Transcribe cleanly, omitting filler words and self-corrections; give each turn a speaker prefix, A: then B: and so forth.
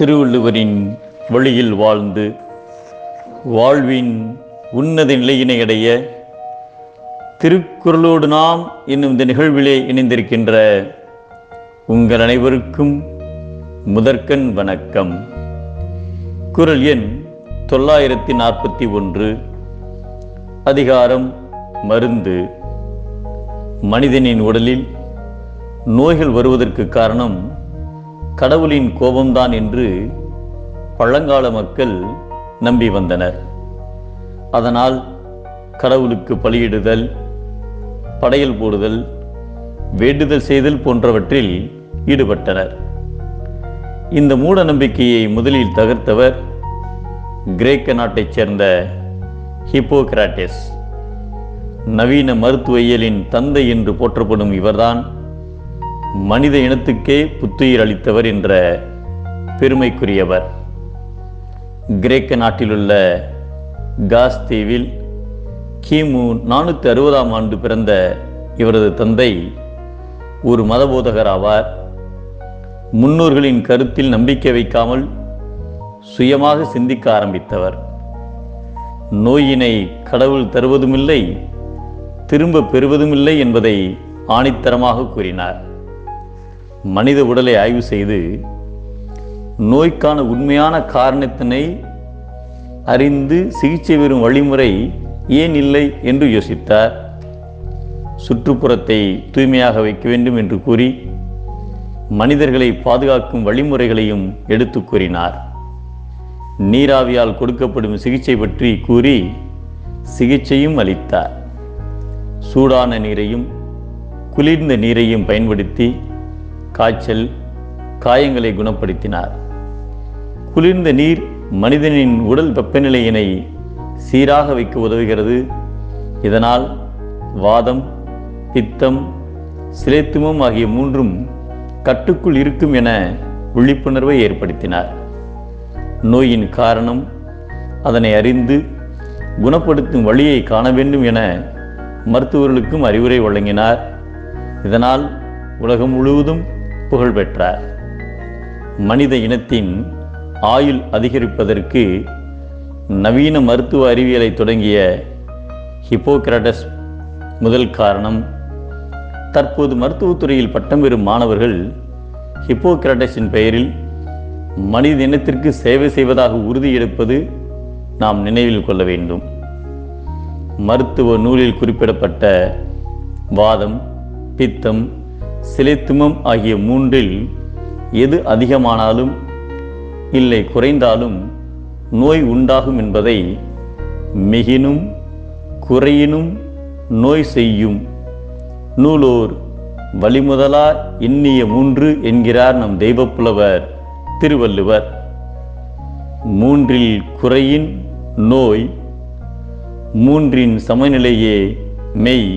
A: திருவள்ளுவரின் வழியில் வாழ்ந்து வாழ்வின் உன்னத நிலையினை அடைய திருக்குறளோடு நாம் என்னும் இந்த நிகழ்விலே இணைந்திருக்கின்ற உங்கள் அனைவருக்கும் முதற்கண் வணக்கம். குறள் எண் 941. அதிகாரம் மருந்து. மனிதனின் உடலில் நோய்கள் வருவதற்கு காரணம் கடவுளின் கோபம்தான் என்று பழங்கால மக்கள் நம்பி வந்தனர். அதனால் கடவுளுக்கு பலியிடுதல், படையல் போடுதல், வேண்டுதல் செய்தல் போன்றவற்றில் ஈடுபட்டனர். இந்த மூட நம்பிக்கையை முதலில் தகர்த்தவர் கிரேக்க நாட்டைச் சேர்ந்த ஹிப்போகிராட்டஸ். நவீன மருத்துவவியலின் தந்தை என்று போற்றப்படும் இவர்தான் மனித இனத்துக்கே புத்துயிர் அளித்தவர் என்ற பெருமைக்குரியவர். கிரேக்க நாட்டிலுள்ள காஸ் தீவில் கிமு 460ஆம் ஆண்டு பிறந்த இவரது தந்தை ஒரு மதபோதகர் ஆவார். முன்னோர்களின் கருத்தில் நம்பிக்கை வைக்காமல் சுயமாக சிந்திக்க ஆரம்பித்தவர். நோயினை கடவுள் தருவதுமில்லை, திரும்ப பெறுவதுமில்லை என்பதை ஆணித்தரமாக கூறினார். மனித உடலை ஆய்வு செய்து நோய்க்கான உண்மையான காரணத்தினை அறிந்து சிகிச்சை பெறும் வழிமுறை ஏன் இல்லை என்று யோசித்தார். சுற்றுப்புறத்தை தூய்மையாக வைக்க வேண்டும் என்று கூறி மனிதர்களை பாதுகாக்கும் வழிமுறைகளையும் எடுத்து கூறினார். நீராவியால் கொடுக்கப்படும் சிகிச்சை பற்றி கூறி சிகிச்சையும் அளித்தார். சூடான நீரையும் குளிர்ந்த நீரையும் பயன்படுத்தி காய்ச்சல், காயங்களை குணப்படுத்தினார். குளிர்ந்த நீர் மனிதனின் உடல் வெப்பநிலையினை சீராக வைக்க உதவுகிறது. இதனால் வாதம், பித்தம், சிலேத்துமம் ஆகிய மூன்றும் கட்டுக்குள் இருக்கும் என விழிப்புணர்வை ஏற்படுத்தினார். நோயின் காரணம், அதனை அறிந்து குணப்படுத்தும் வழியை காண வேண்டும் என மருத்துவர்களுக்கும் அறிவுரை வழங்கினார். இதனால் உலகம் முழுவதும் புகழ் பெற்றார். மனித இனத்தின் ஆயுள் அதிகரிப்பதற்கு நவீன மருத்துவ அறிவியலை தொடங்கிய ஹிப்போகிராட்டஸ் முதல் காரணம். தற்போது மருத்துவத்துறையில் பட்டம் பெறும் மாணவர்கள் ஹிப்போகிராட்டஸின் பெயரில் மனித இனத்திற்கு சேவை செய்வதாக உறுதியெடுப்பது நாம் நினைவில் கொள்ள வேண்டும். மருத்துவ நூலில் குறிப்பிடப்பட்ட வாதம், பித்தம், சிலேத்துமம் ஆகிய மூன்றில் எது அதிகமானாலும் இல்லை குறைந்தாலும் நோய் உண்டாகும் என்பதை மிகினும் குறையினும் நோய் செய்யும் நூலோர் வழிமுதலார் எண்ணிய மூன்று என்கிறார் நம் தெய்வப்புலவர் திருவள்ளுவர். மூன்றில் குறையின் நோய், மூன்றின் சமநிலையே மெய்.